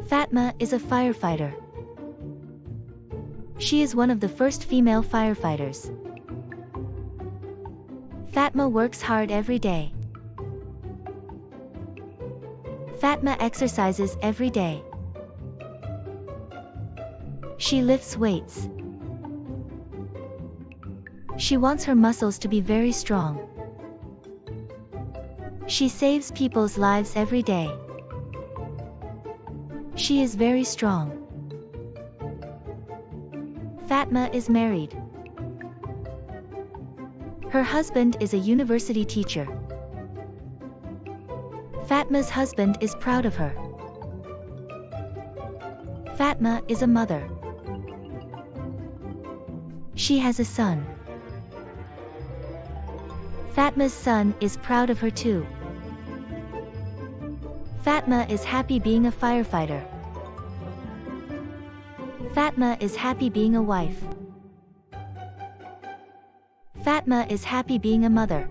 Fatma is a firefighter. She is one of the first female firefighters. Fatma works hard every day. Fatma exercises every day. She lifts weights. She wants her muscles to be very strong. She saves people's lives every day. She is very strong. Fatma is married. Her husband is a university teacher. Fatma's husband is proud of her. Fatma is a mother. She has a son. Fatma's son is proud of her too. Fatma is happy being a firefighter. Fatma is happy being a wife. Fatma is happy being a mother.